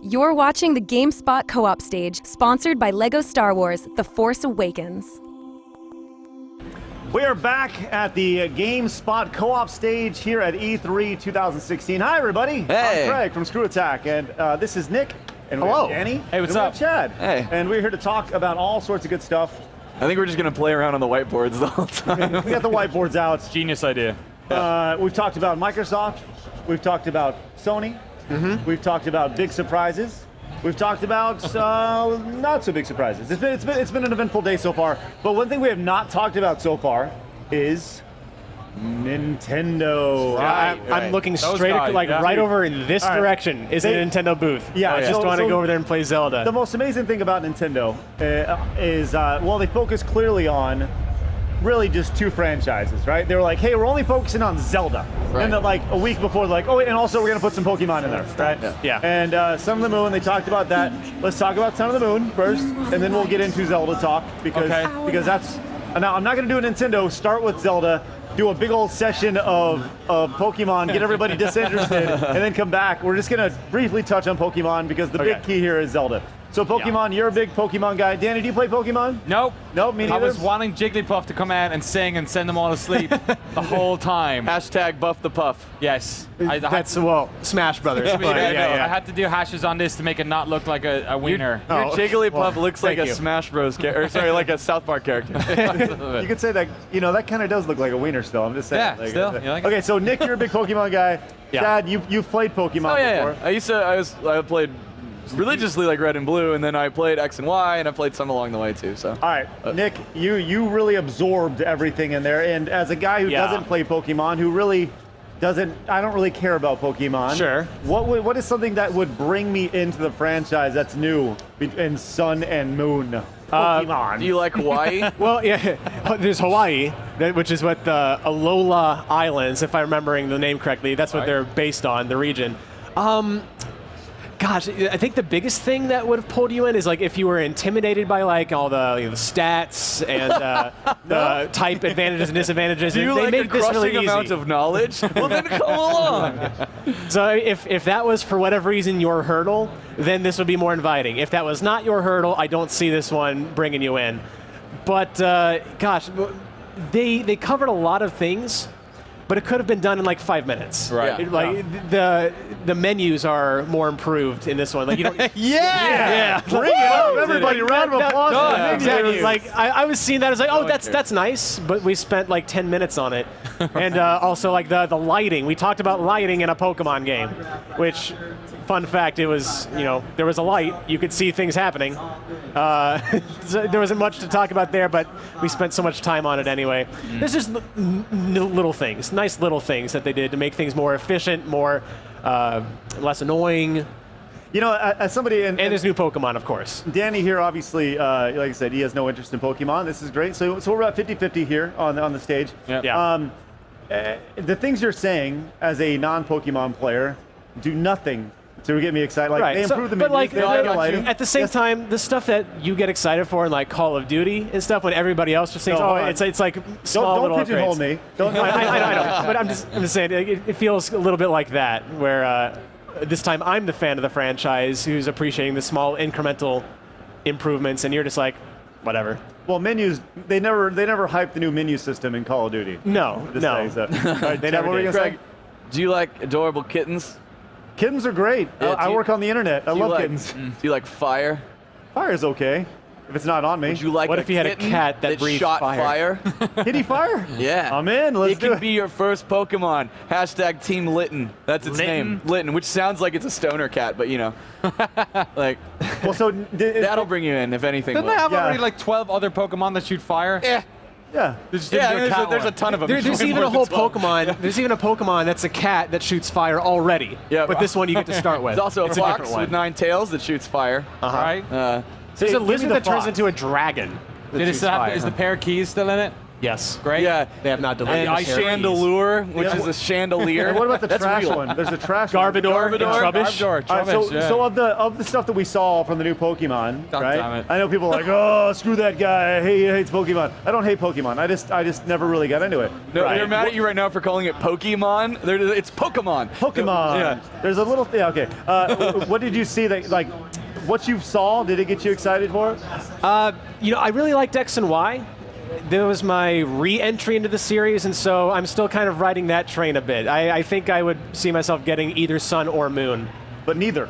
You're watching the GameSpot co-op stage, sponsored by LEGO Star Wars: The Force Awakens. We are back at the GameSpot co-op stage here at E3 2016. Hi, everybody. Hey. I'm Craig from Screw Attack, and this is Nick. And we Hello. have Danny. Hey, what's and we up? have Chad. Hey. And we're here to talk about all sorts of good stuff. I think we're just going to play around on the whiteboards the whole time. We got the whiteboards out. Genius idea. We've talked about Microsoft. We've talked about Sony. We've talked about big surprises. We've talked about not so big surprises. It's been an eventful day so far. But one thing we have not talked about so far is Nintendo. I'm looking Those straight guys, right over in this All right. direction is a Nintendo booth. Yeah, I just want to go over there and play Zelda. The most amazing thing about Nintendo is, well, they focus clearly on really just two franchises, right? They were like, hey, we're only focusing on Zelda. Right. And then like a week before, they're like, oh, and also we're going to put some Pokemon in there, right? Yeah. And Sun of the Moon, they talked about that. Let's talk about Sun of the Moon first, and then we'll get into Zelda talk, because that's... Now, I'm not going to do a Nintendo, start with Zelda, do a big old session of Pokemon, get everybody disinterested, and then come back. We're just going to briefly touch on Pokemon, because the big key here is Zelda. So Pokemon, you're a big Pokemon guy. Danny, do you play Pokemon? Nope. Nope, me neither. I was wanting Jigglypuff to come out and sing and send them all to sleep the whole time. Hashtag buff the puff. Yes. That's, well, Smash Brothers. I but I had to do hashes on this to make it not look like a wiener. Your Jigglypuff looks like thank a you. Smash Bros. Or sorry, like a South Park character. You could say that, that kind of does look like a wiener still. I'm just saying. Yeah, still. You like it? Okay, so Nick, you're a big Pokemon guy. Yeah. Chad, you've played Pokemon Oh yeah, before. I played religiously like Red and Blue, and then I played X and Y, and I played some along the way too. So. All right, Nick, you really absorbed everything in there, and as a guy who doesn't play Pokemon, who really doesn't, I don't really care about Pokemon. Sure. What is something that would bring me into the franchise that's new in Sun and Moon? Pokemon. Do you like Hawaii? Well, yeah, there's Hawaii, which is what the Alola Islands, if I'm remembering the name correctly, that's what they're based on, the region. Gosh, I think the biggest thing that would have pulled you in is like if you were intimidated by like all the the stats and the type advantages and disadvantages. Do you they like made a this crushing really amount easy. of knowledge? Well, then come along. So if that was for whatever reason your hurdle, then this would be more inviting. If that was not your hurdle, I don't see this one bringing you in. But gosh, they covered a lot of things. But it could have been done in like 5 minutes. Right. The menus are more improved in this one. Like you don't. Yeah. Bring it up, everybody! Round of applause. for the menus. Exactly. Like I was seeing that, I was like, oh, that's nice. But we spent like 10 minutes on it, and also like the lighting. We talked about lighting in a Pokemon game, which, fun fact, it was there was a light. You could see things happening. So there wasn't much to talk about there, but we spent so much time on it anyway. There's just little things, nice little things that they did to make things more efficient, more less annoying. As somebody And there's new Pokemon, of course. Danny here, obviously, like I said, he has no interest in Pokemon. This is great. So we're about 50-50 here on the stage. Yeah. The things you're saying as a non-Pokemon player do nothing to get me excited. Like, Right. they improve the but menus, like they add the lighting. at the same time, the stuff that you get excited for in like Call of Duty and stuff, when everybody else just thinks, No, hold on. it's like small Don't little pigeonhole upgrades. me. Don't. I know, but I'm just saying it feels a little bit like that, where this time I'm the fan of the franchise who's appreciating the small incremental improvements, and you're just like, whatever. Well, menus, they never hyped the new menu system in Call of Duty. No. They never did. Greg, do you like adorable kittens? Kittens are great. Yeah, I work on the internet. I love kittens. Do you like fire? Fire's okay if it's not on me. Would you like What a if you had a kitten cat that breathed shot fire? Kitty fire? Yeah. I'm in. Let's it do can it. be your first Pokemon. Hashtag Team Litten. That's its name. Litten, which sounds like it's a stoner cat, but like Well, so that'll bring you in if anything. Didn't will. they have Yeah. already like 12 other Pokemon that shoot fire? Yeah. yeah. There's a ton of them. There's even a whole Pokemon. There's even a Pokemon that's a cat that shoots fire already. Yeah. But this one you get to start with. There's also a It's fox different one. with 9 tails that shoots fire. Right? There's Hey, a give me lizard the that turns fox. into a dragon. that Did it shoots still have, fire. is the pair of keys still in it? Yes. Great. Yeah. They have not delivered. And the series. chandelure, which is a chandelier. And what about the That's trash real. one? There's a trash Garbodor, one. and Trubbish. Garbodor, All right, Trubbish, yeah. so of the stuff that we saw from the new Pokemon, God right? damn it. I know people are like, oh, screw that guy. He hates Pokemon. I don't hate Pokemon. I just never really got into it. No, Right. they're mad at you right now for calling it Pokemon. Pokemon. It's Pokemon. Yeah. There's a little. Yeah. Okay. What did you see that like? What you saw? Did it get you excited for it? I really liked X and Y. That was my re-entry into the series, and so I'm still kind of riding that train a bit. I think I would see myself getting either Sun or Moon. But neither.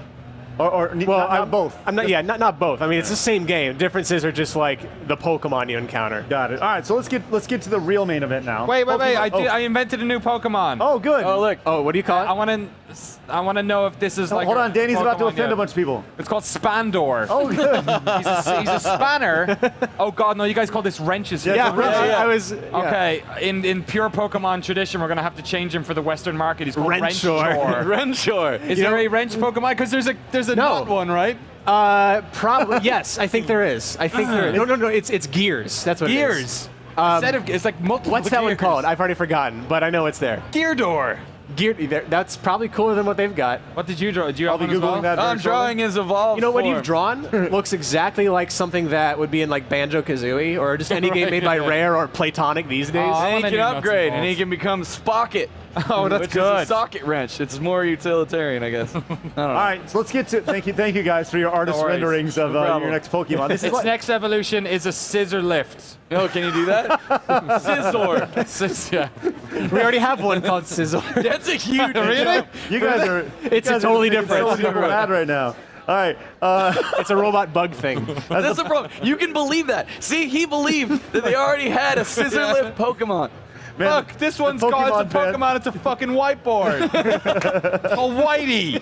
Or not both. I'm not. Yeah, not both. I mean, it's the same game. Differences are just like the Pokemon you encounter. Got it. All right. So let's get to the real main event now. Wait. Pokemon- I invented a new Pokemon. Oh, good. Oh, look. Oh, what do you call it? I want to know if this is like. Hold on. Danny's about to Pokemon offend yet. a bunch of people. It's called Spandor. Oh, good. He's a spanner. Oh God, no! You guys call this wrenches here. Yeah, wrenches. I was. Okay, in pure Pokemon tradition, we're gonna have to change him for the Western market. He's called Wrenchor. Renshore. Is there a wrench Pokemon? Because there's a nut one, right? Probably. Yes, I think there is. I think there is. No. It's Gears. That's what it is. Gears. Instead of it's like multiple. What's that one gears. called? I've already forgotten, but I know it's there. Geardor. That's probably cooler than what they've got. What did you draw? Did you I'll have be one as well? Googling that. I'm drawing his evolved You know what form. you've drawn looks exactly like something that would be in like Banjo-Kazooie or just any game made by Rare or Platonic these days. I And wanna he do can nuts upgrade, and and he bolts. can become Spocket. Oh, that's which good. is a socket wrench. It's more utilitarian, I guess. I don't know. All right, so let's get to thank you guys for your artist No worries. renderings of No problem. your next Pokemon. This is Its like, next evolution is a scissor lift. Oh, can you do that? Scizor. Yeah. We already have one called Sizzle. That's a huge Really? you guys are It's you guys totally are making different. so It's many people mad right now. All right, It's a robot bug thing. That's the problem. You can believe that. See, he believed that they already had a scissor lift Pokemon. man, Look, this the one's called it's a fan- Pokemon. It's a fucking whiteboard. A whitey.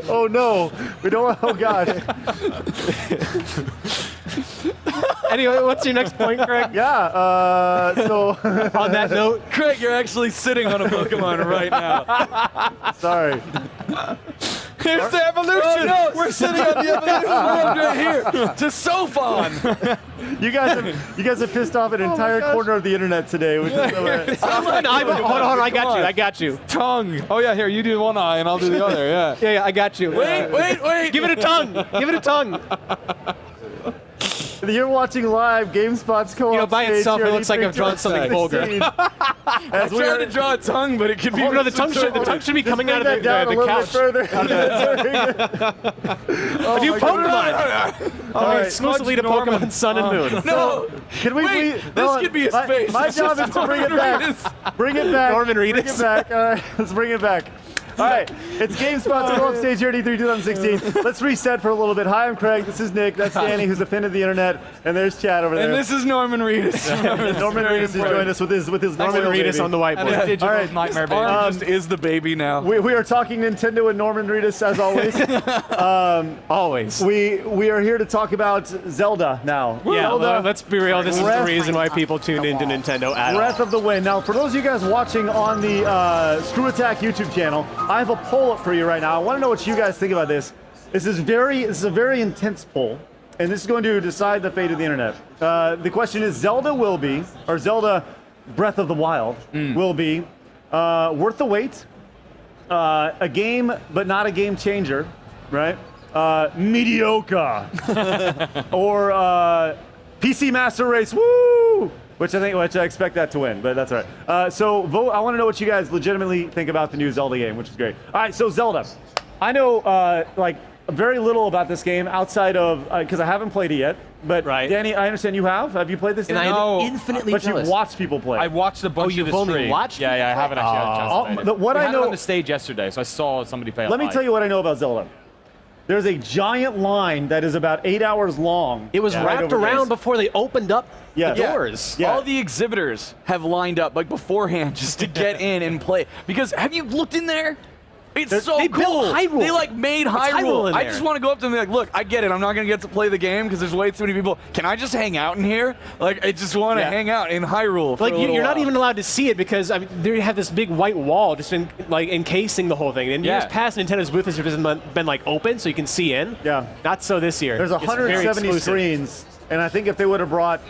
Oh no, we don't. Oh gosh. Anyway, what's your next point, Craig? Yeah. So On that note, Craig, you're actually sitting on a Pokemon right now. sorry. Here's the evolution. Oh, no, we're sitting on the evolution world right here. To Sophon. You guys have pissed off an entire corner of the internet today, which is hold on, I got you. Tongue. Oh yeah, here you do one eye and I'll do the other. Yeah. Yeah, I got you. Wait. Give it a tongue. Give it a tongue. You're watching live GameSpot's co-op by stage itself, here it at looks like I've drawn something vulgar. I'm trying to draw a tongue, but it could be. Oh no, the tongue should be coming out of Bring that down a the little couch. bit further. A new Pokemon. All right, Exclusively to Pokemon Sun and Moon. No. Can we Wait, please? this could be a space. My It's job just is to bring it back. Reedus. Bring it back. Norman Bring Reedus. it back. All right, let's bring it back. All right, it's GameSpot's co-op stage here at E3 2016. Let's reset for a little bit. Hi, I'm Craig. This is Nick. That's Danny, who's offended the internet, and there's Chad over there. And this is Norman Reedus. Norman Reedus has joined us with his Norman little Reedus baby. on the And whiteboard. his digital All right. nightmare baby. Arm just is the baby now. We are talking Nintendo and Norman Reedus as always. Always. We are here to talk about Zelda now. Yeah, Zelda, let's be real. This is the Breath- reason why people tuned into Nintendo at all. Breath of the Wind. Now, for those of you guys watching on the Screw Attack YouTube channel, I have a poll up for you right now. I want to know what you guys think about this. This is a very intense poll, and this is going to decide the fate of the internet. The question is: Zelda Breath of the Wild will be worth the wait, a game but not a game changer, right? Mediocre, or PC Master Race, woo! Which I expect that to win, but that's all right. So vote. I want to know what you guys legitimately think about the new Zelda game, which is great. All right, so Zelda. I know like very little about this game outside of because I haven't played it yet. But Right. Danny, I understand you have. Have you played this? And game? I No. am infinitely But jealous. you've watched people play. I watched a bunch of you've the only stream. watched Yeah, I haven't actually had a chance to play it. what We I had it know on the stage yesterday, so I saw somebody play it Let me live. tell you what I know about Zelda. There's a giant line that is about 8 hours long. It was right wrapped over around there. before they opened up Yeah. the doors. Yeah. All the exhibitors have lined up like beforehand just to get in and play. Because have you looked in there? It's so they cool. built Hyrule. They like made Hyrule Hyrule. in I there. just want to go up to them and be like, look, I get it. I'm not going to get to play the game because there's way too many people. Can I just hang out in here? Like, I just want to Yeah. hang out in Hyrule for Like a little you're not while. even allowed to see it because they have this big white wall just encasing the whole thing. And Yeah. years past, Nintendo's booth has been like open so you can see in. Yeah. Not so this year. There's It's very 170 exclusive. screens, and I think if they would have brought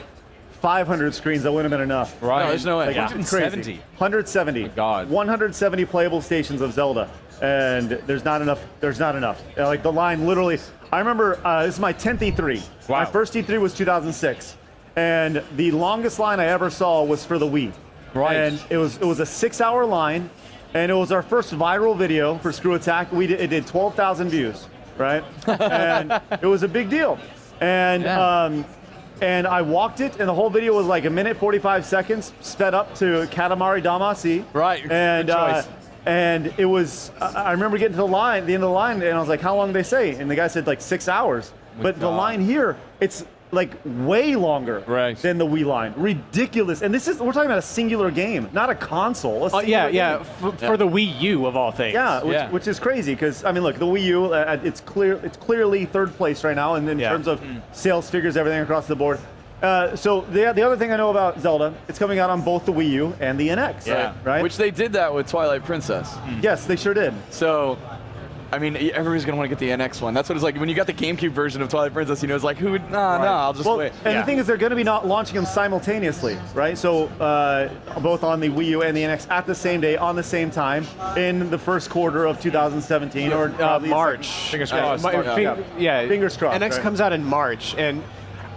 500 screens, that wouldn't have been enough. Right. No, there's no way. Like, Yeah. 170. 170. God. 170 playable stations of Zelda, and there's not enough. There's not enough. Like the line, literally. I remember this is my 10th E3. Wow. My first E3 was 2006, and the longest line I ever saw was for the Wii. Right. And it was a 6-hour line, and it was our first viral video for Screw Attack. It did 12,000 views, right? And it was a big deal. And and I walked it, and the whole video was like 1:45 seconds, sped up to Katamari Damacy. Right. And Good choice. and it was. I remember getting to the end of the line, and I was like, "How long did they say?" And the guy said like 6 hours. But the line here, it's like way longer than the Wii line. Ridiculous. And we're talking about a singular game, not a console. A singular game. For the Wii U of all things. Yeah, which is crazy because I mean, look, the Wii U, it's clearly third place right now, and in terms of sales figures, everything across the board. So the other thing I know about Zelda, it's coming out on both the Wii U and the NX. Right. Which they did that with Twilight Princess. Yes, they sure did. So. I mean, everybody's gonna want to get the NX one. That's what it's like when you got the GameCube version of Twilight Princess. You know, it's like, who would? I'll just wait. And the thing is, they're going to be not launching them simultaneously, right? So both on the Wii U and the NX at the same day, on the same time, in the first quarter of 2017 or March. Fingers crossed. Fingers crossed. NX comes out in March, and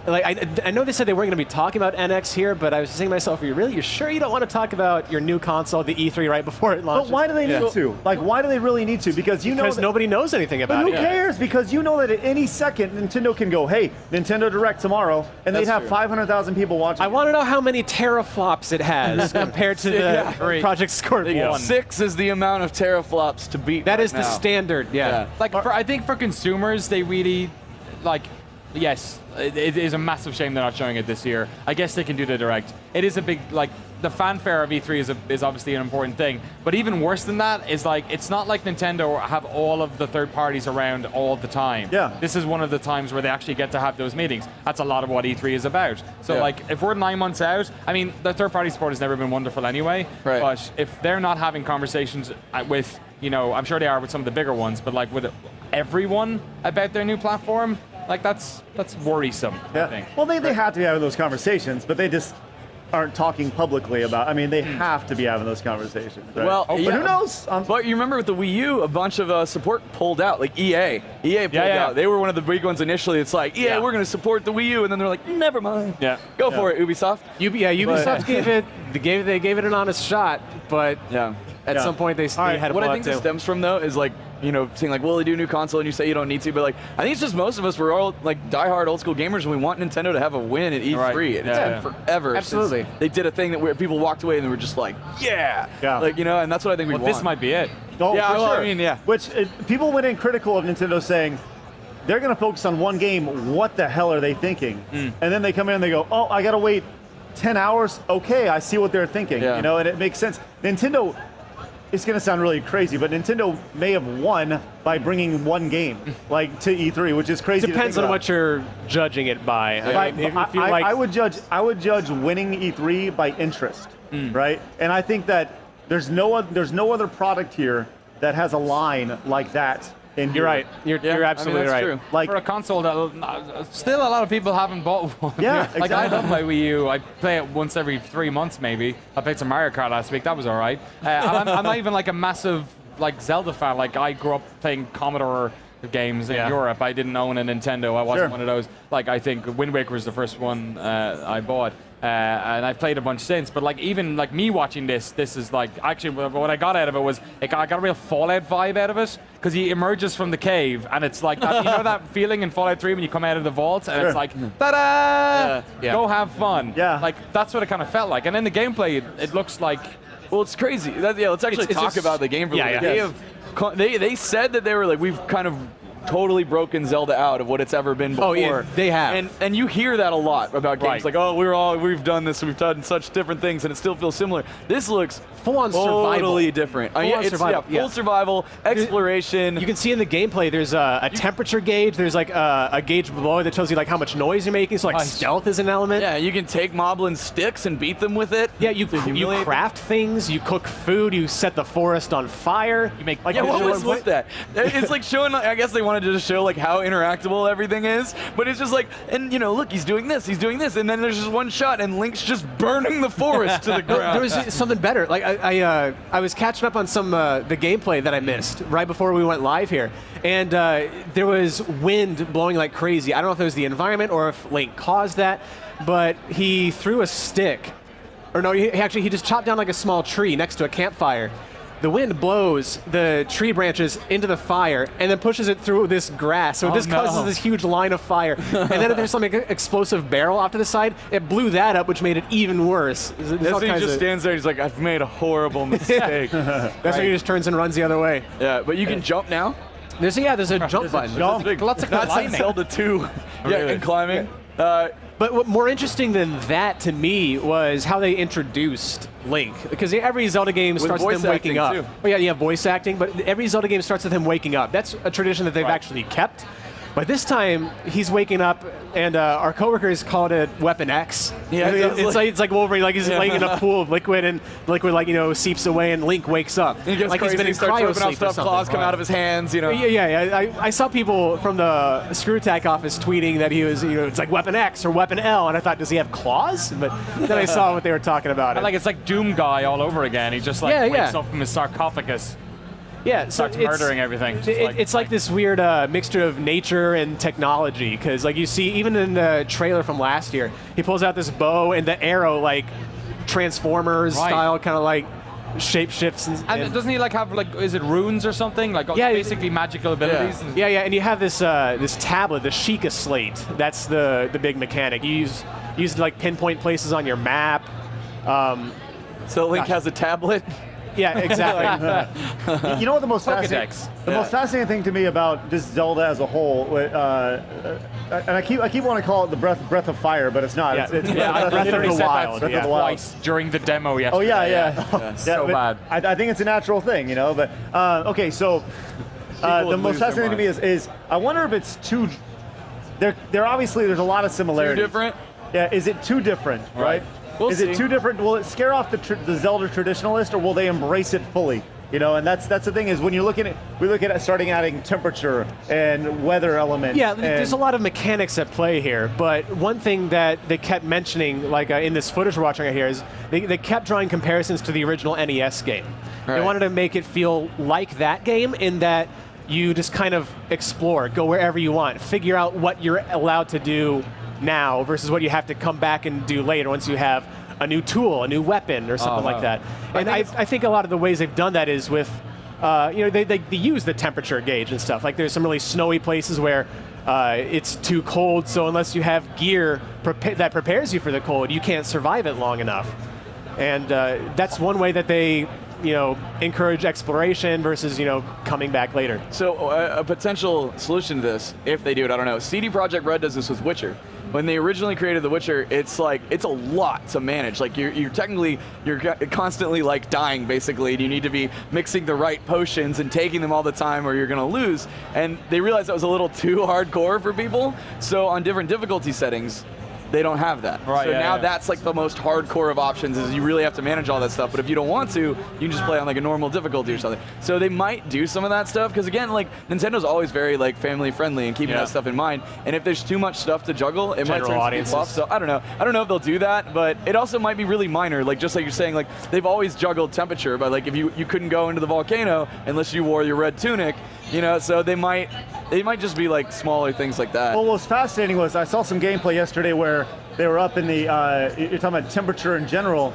like I know they said they weren't going to be talking about NX here, but I was saying to myself, you're sure you don't want to talk about your new console, the E3, right before it launches? But why do they need to? Like, why do they really need to? Because nobody knows anything about it. it. But who cares? Because you know that at any second, Nintendo can go, hey, Nintendo Direct tomorrow, and they'd have 500,000 people watching. I want to know how many teraflops it has compared to the Project Scorpio. 6 is the amount of teraflops to beat. That is the standard. Yeah. Like, I think for consumers, they really like. Yes, it is a massive shame they're not showing it this year. I guess they can do the Direct. It is a big, like, the fanfare of E3 is obviously an important thing. But even worse than that is, like, it's not like Nintendo have all of the third parties around all the time. Yeah. This is one of the times where they actually get to have those meetings. That's a lot of what E3 is about. So, like, if we're 9 months out, I mean, the third party support has never been wonderful anyway. Right. But if they're not having conversations with, you know, I'm sure they are with some of the bigger ones, but, like, with everyone about their new platform, like, that's worrisome, I think. Well, they have to be having those conversations, but they just aren't talking publicly about. I mean, they have to be having those conversations. Right? Well, but who knows? But you remember with the Wii U, a bunch of support pulled out, like EA pulled out. They were one of the big ones initially. It's like, we're going to support the Wii U, and then they're like, never mind. Go for it, Ubisoft. Ubisoft gave it an honest shot, but at some point they had a What I think this stems from, though, is like, you know, saying like, well, they do a new console and you say you don't need to, but like, I think it's just most of us, we're all like diehard old school gamers and we want Nintendo to have a win at E3. And it's been forever. Absolutely. They did a thing that where people walked away and they were just like, like, you know, and that's what I think we want. This might be it. Oh, yeah, for well, sure. I mean, Which people went in critical of Nintendo saying, they're going to focus on one game. What the hell are they thinking? And then they come in and they go, oh, I got to wait 10 hours. Okay, I see what they're thinking. You know, and it makes sense. Nintendo, it's going to sound really crazy, but Nintendo may have won by bringing one game like to E3, which is crazy. Depends on what you're judging it by. I would judge winning E3 by interest, right? And I think that there's no other product here that has a line like that. And you're right. You're absolutely right. True. Like, for a console that still a lot of people haven't bought one. Yeah, like exactly. I love my Wii U. I play it once every 3 months maybe. I played some Mario Kart last week. That was all right. And I'm not even like a massive like Zelda fan. Like I grew up playing Commodore games in Europe. I didn't own a Nintendo. I wasn't one of those. Like I think Wind Waker was the first one I bought. And I've played a bunch since, but like even like me watching this is like actually what I got out of it was I got a real Fallout vibe out of it because he emerges from the cave and it's like that, you know that feeling in Fallout 3 when you come out of the vault and it's like ta-da, go have fun. Like that's what it kind of felt like, and then the gameplay it looks like. Well, it's crazy. Let's actually talk about the game for a little bit. They said that they were like, we've kind of totally broken Zelda out of what it's ever been before. Oh, yeah, they have. And you hear that a lot about games. Like, oh, we've done this, we've done such different things, and it still feels similar. This looks full-on survival. Totally different. Full survival, exploration. You can see in the gameplay there's a temperature gauge. There's like a gauge below that tells you like how much noise you're making. So like stealth is an element. Yeah, you can take moblin sticks and beat them with it. Yeah, you craft things. You cook food. You set the forest on fire. You make what was with that? It's like showing. I guess they want wanted to just show like how interactable everything is, but it's just like, and look, he's doing this, and then there's just one shot, and Link's just burning the forest to the ground. There was something better. Like I was catching up on some the gameplay that I missed right before we went live here, and there was wind blowing like crazy. I don't know if it was the environment or if Link caused that, but he threw a stick, or no, he just chopped down like a small tree next to a campfire. The wind blows the tree branches into the fire and then pushes it through this grass. So this causes this huge line of fire. And then there's some explosive barrel off to the side. It blew that up, which made it even worse. He just stands there. He's like, I've made a horrible mistake. That's why he just turns and runs the other way. Yeah, but you can jump now. There's a jump button. Lots of climbing. That's Zelda 2. Yeah, and climbing. But what more interesting than that to me was how they introduced Link. Because every Zelda game starts with him waking up. Too. Oh yeah, voice acting, but every Zelda game starts with him waking up. That's a tradition that they've actually kept. But this time, he's waking up, and our coworkers called it Weapon X. Yeah, it's like Wolverine, like he's laying in a pool of liquid, and the liquid seeps away, and Link wakes up. He gets like crazy, he's been in starts ripping cryo off stuff, claws come out of his hands, Yeah. I saw people from the ScrewTac office tweeting that he was, it's like Weapon X or Weapon L, and I thought, does he have claws? But then I saw what they were talking about. Like it's like Doom Guy all over again. He just wakes up from his sarcophagus. Yeah, starts murdering everything. It's like this weird mixture of nature and technology, because like you see, even in the trailer from last year, he pulls out this bow and the arrow, like Transformers style, kind of like shape shifts. And doesn't he have is it runes or something? Basically magical abilities. Yeah, and you have this this tablet, the Sheikah slate. That's the big mechanic. You use to pinpoint places on your map. So Link has a tablet. Yeah, exactly. You know what the most fascinating thing to me about just Zelda as a whole, and I keep wanting to call it the breath of fire, but it's not. Yeah. It's Breath of the Wild. Breath of the Wild. Twice during the demo yesterday. Oh yeah. So bad. I think it's a natural thing, But okay, so the most fascinating to me is I wonder if it's too. There obviously there's a lot of similarities. Too different. Yeah, is it too different? Right. We'll see. It too different? Will it scare off the Zelda traditionalist, or will they embrace it fully? And that's the thing is when we look at starting adding temperature and weather elements. Yeah, there's a lot of mechanics at play here, but one thing that they kept mentioning, in this footage we're watching right here, is they kept drawing comparisons to the original NES game. Right. They wanted to make it feel like that game in that you just kind of explore, go wherever you want, figure out what you're allowed to do now versus what you have to come back and do later once you have a new tool, a new weapon, or something like that. And I think a lot of the ways they've done that is with, they use the temperature gauge and stuff. Like there's some really snowy places where it's too cold, so unless you have gear that prepares you for the cold, you can't survive it long enough. And that's one way that they encourage exploration versus, coming back later. So a potential solution to this, if they do it, I don't know. CD Projekt Red does this with Witcher. When they originally created The Witcher, it's a lot to manage. Like you're constantly dying basically, and you need to be mixing the right potions and taking them all the time or you're gonna lose. And they realized that was a little too hardcore for people. So on different difficulty settings, they don't have that. Right, so now that's the most hardcore of options is you really have to manage all that stuff. But if you don't want to, you can just play on a normal difficulty or something. So they might do some of that stuff because again, Nintendo's always very family friendly and keeping that stuff in mind. And if there's too much stuff to juggle, it might turn people off. So I don't know. I don't know if they'll do that, but it also might be really minor. Just like you're saying, they've always juggled temperature, but if you couldn't go into the volcano unless you wore your red tunic, so they might just be smaller things like that. Well, what was fascinating was I saw some gameplay yesterday where they were up in the, you're talking about temperature in general.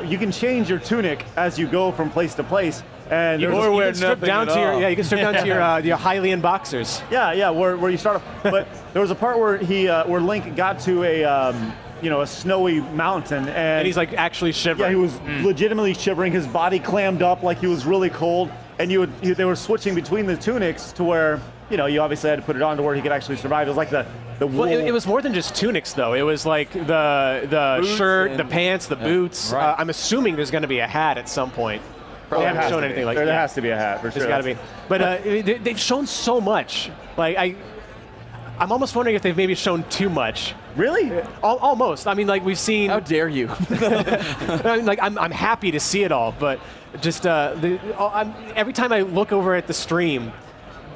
You can change your tunic as you go from place to place. And you can strip down to your Hylian boxers. Yeah, where you start off. But there was a part where where Link got to a snowy mountain, and he's actually shivering. Yeah, he was legitimately shivering. His body clammed up like he was really cold. And they were switching between the tunics to where you obviously had to put it on to where he could actually survive. It was like the wool. Well, it was more than just tunics, though. It was the boots shirt, the pants, the boots. Right. I'm assuming there's going to be a hat at some point. They haven't shown anything like that. There has to be a hat, for sure. There's got to be. But they've shown so much. I'm almost wondering if they've maybe shown too much. Really? Almost. I mean, we've seen. How dare you? I'm happy to see it all, but just every time I look over at the stream,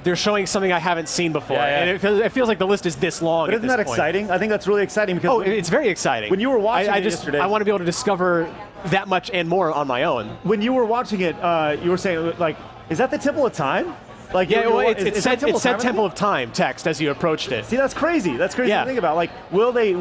they're showing something I haven't seen before. Yeah, yeah. And it feels like the list is this long. But isn't that exciting? I think that's really exciting because It's very exciting. when you were watching it yesterday, yesterday, I want to be able to discover that much and more on my own. when you were watching it, you were saying like, is that the Temple of Time? Like, Yeah, well, it is said that Temple of Time? Temple of Time text as you approached it. See, that's crazy. That's crazy Yeah. to think about. Like, will they?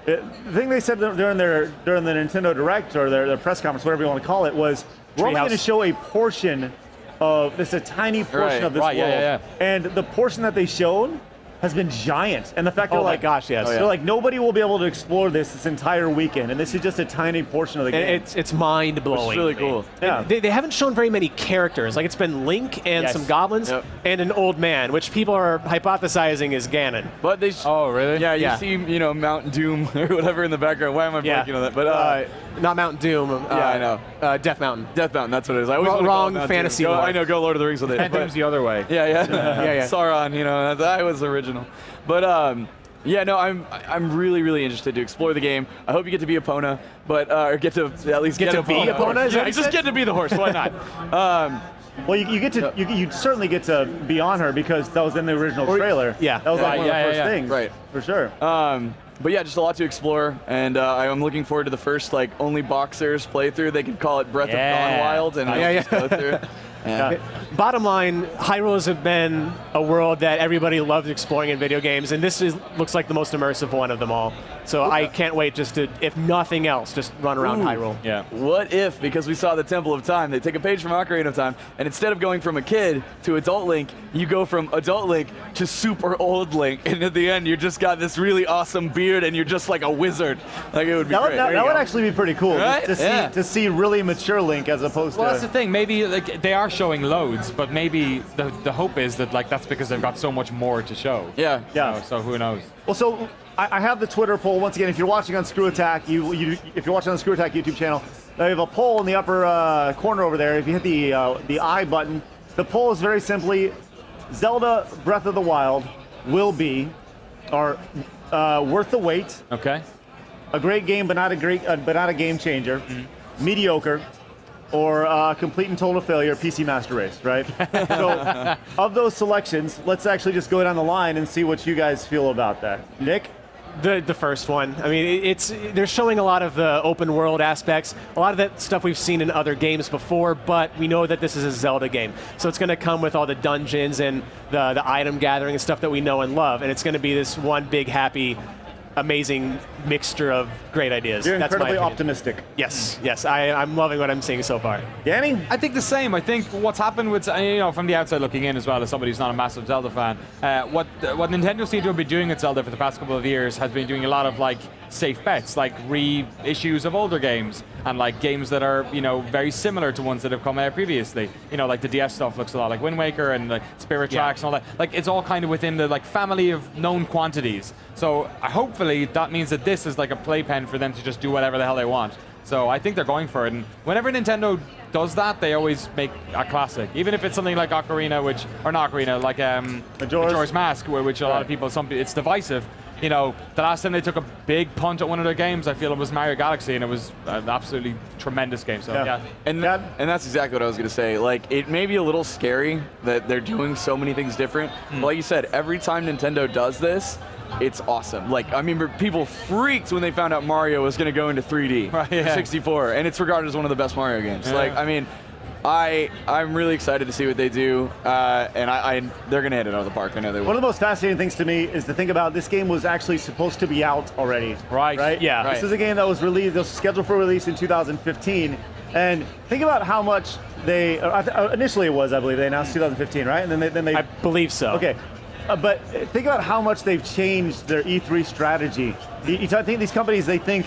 The thing they said during the Nintendo Direct or their press conference, whatever you want to call it, was we're only going to show a portion of this, a tiny portion of this world. Yeah. And the portion that they showed has been giant. And the fact they're Oh my like, gosh, yes. they're like, nobody will be able to explore this entire weekend, and this is just a tiny portion of the game. It's mind blowing. It's really cool. Yeah. They haven't shown very many characters. Like it's been Link and Yes. some goblins Yep. and an old man, which people are hypothesizing is Ganon. But they. Oh, really? Yeah, you Yeah. see, Mount Doom or whatever in the background. Why am I blanking on that? But Not Mount Doom. I know. Death Mountain. Death Mountain. That's what it is. I always wanna call Wrong it Mount fantasy Doom. lore. I know. Go Lord of the Rings with it. And but- Doom's the other way. Yeah. yeah. Sauron, that was original. But yeah, no, I'm really interested to explore the game. I hope you get to be Epona, but or get to at least Get to be Epona, is that what you just said? get to be the horse. Why not? Well, you get to you certainly get to be on her because that was in the original trailer. yeah. that was like Right, one of the yeah, first yeah. things. Right. For sure. But yeah, just a lot to explore, and I'm looking forward to the first only boxers playthrough. They could call it Breath of Yeah. Dawn Wild, and I just go through it. Yeah. Bottom line, Hyrule's have been a world that everybody loves exploring in video games, and this looks like the most immersive one of them all. So I can't wait just to, if nothing else, just run around Hyrule. Yeah. What if, because we saw the Temple of Time, they take a page from Ocarina of Time, and instead of going from a kid to adult Link, you go from adult Link to super old Link, and at the end you just got this really awesome beard, and you're just like a wizard. Like, it would be That would, great. that would actually be pretty cool Right? to see really mature Link as opposed Well, to. that's the thing. Maybe they are showing loads, but maybe the hope is that that's because they've got so much more to show. Yeah. Yeah. So who knows? Well, so I have the Twitter poll once again. If you're watching on Screw Attack, if you're watching on the Screw Attack YouTube channel, I have a poll in the upper corner over there. If you hit the I button, the poll is very simply: Zelda Breath of the Wild will be, or worth the wait, Okay. a great game but not a game changer, mediocre, or complete and total failure, PC Master Race, right? So, of those selections, let's actually just go down the line and see what you guys feel about that. Nick? The first one. I mean, they're showing a lot of the open world aspects, a lot of that stuff we've seen in other games before, but we know that this is a Zelda game. So it's going to come with all the dungeons and the item gathering and stuff that we know and love, and it's going to be this one big, happy, amazing mixture of great ideas. You're That's my incredibly opinion. optimistic. Yes, I'm loving what I'm seeing so far. Danny? I think the same. I think what's happened with, from the outside looking in as well, as somebody who's not a massive Zelda fan, what Nintendo seemed to have been doing at Zelda for the past couple of years has been doing a lot of safe bets, like reissues of older games, and games that are very similar to ones that have come out previously. Like the DS stuff looks a lot like Wind Waker and Spirit Tracks and all that. It's all kind of within the family of known quantities. So hopefully that means that this is like a playpen for them to just do whatever the hell they want. So I think they're going for it, and whenever Nintendo does that, they always make a classic. Even if it's something like Ocarina, Majora's Mask, which a lot of people, it's divisive. The last time they took a big punt at one of their games, I feel it was Mario Galaxy, and it was an absolutely tremendous game. So yeah. And that's exactly what I was going to say. It may be a little scary that they're doing so many things different. But like you said, every time Nintendo does this, it's awesome. I remember people freaked when they found out Mario was going to go into 3D Right, yeah. for 64, and it's regarded as one of the best Mario games. Yeah. I'm really excited to see what they do, and they're going to hit it out of the park. I know they will. One of the most fascinating things to me is to think about this game was actually supposed to be out already. Right. Yeah. This is a game that was scheduled for release in 2015. And think about how much they, initially it was, I believe, they announced 2015, right? And then they I believe so. Okay. But think about how much they've changed their E3 strategy. I think these companies, they think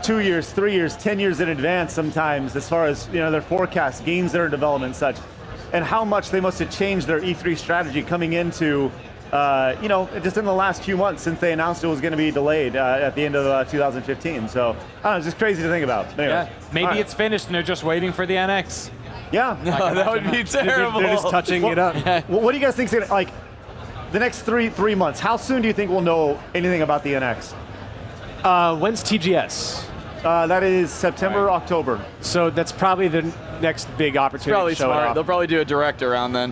2 years, 3 years, 10 years in advance sometimes as far as their forecasts, games that are in development and such, and how much they must have changed their E3 strategy coming into, just in the last few months since they announced it was going to be delayed at the end of 2015. So, I don't know, it's just crazy to think about. Anyways, Yeah. Maybe all right. it's finished and they're just waiting for the NX. Yeah. No, that would be terrible. They're just touching it up. What do you guys think is going to, the next three months, how soon do you think we'll know anything about the NX? When's TGS? That is September, October. So that's probably the next big opportunity Probably to show it smart. off. They'll probably do a direct around then.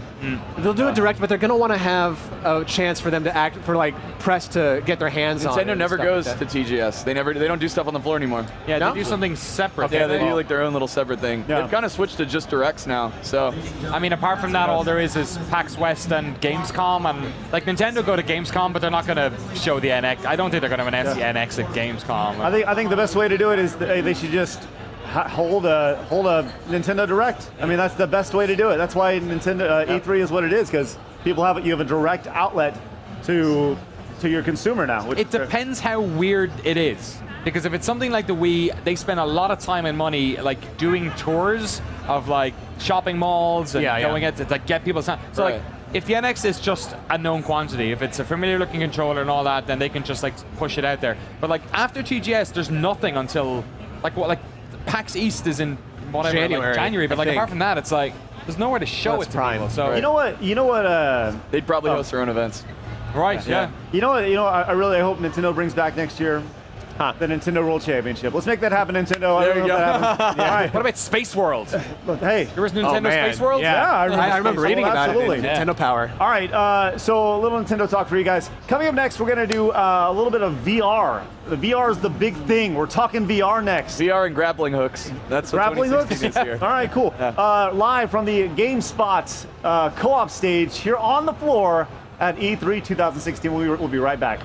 They'll do a direct, but they're going to want to have a chance for them to act, for like press to get their hands on it. Nintendo and never stuff goes like to that. TGS. They don't do stuff on the floor anymore. Yeah, No? they do something separate. Yeah, they do like their own little separate thing. Yeah. They've kind of switched to just directs now. So I mean, apart from that, all there is PAX West and Gamescom, and like Nintendo go to Gamescom, but they're not going to show the NX. I don't think they're going to announce the NX at Gamescom. I think the best way to do it is they should just hold a Nintendo Direct. I mean, that's the best way to do it. That's why Nintendo E3 is what it is, because you have a direct outlet to your consumer now. Which It depends how weird it is. Because if it's something like the Wii, they spend a lot of time and money like doing tours of like shopping malls and going out to like get people. So like, if the NX is just a known quantity, if it's a familiar looking controller and all that, then they can just like push it out there. But like after TGS, there's nothing until like PAX East is in whatever January. But like apart from that, it's like there's nowhere to show it to prime. people. So You know what? they'd probably host their own events. right, yeah. You know what? I really hope Nintendo brings back next year. The Nintendo World Championship. Let's make that happen, Nintendo. There you go. All right. What about Space World? But hey, There was Nintendo man. Space World? yeah, I remember reading about absolutely. it in Nintendo Power. All right, so a little Nintendo talk for you guys. Coming up next, we're going to do a little bit of VR. The VR is the big thing. We're talking VR next. VR and grappling hooks. That's what Grappling hooks? 2016 is here. All right, cool. Live from the GameSpot co-op stage here on the floor at E3 2016. We'll be right back.